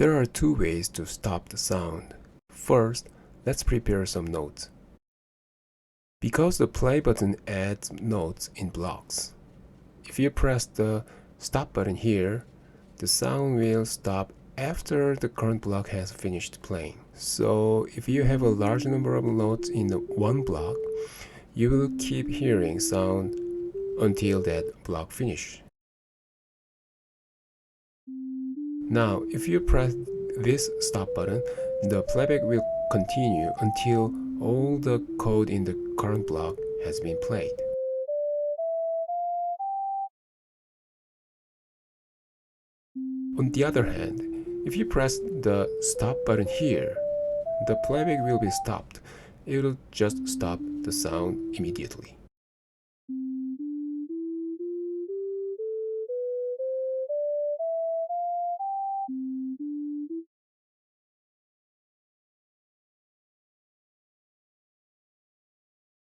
There are two ways to stop the sound. First, let's prepare some notes. Because the play button adds notes in blocks, if you press the stop button here, the sound will stop after the current block has finished playing. So if you have a large number of notes in one block, you will keep hearing sound until that block finishes. Now, if you press this stop button, the playback will continue until all the code in the current block has been played. On the other hand, if you press the stop button here, the playback will be stopped. It will just stop the sound immediately.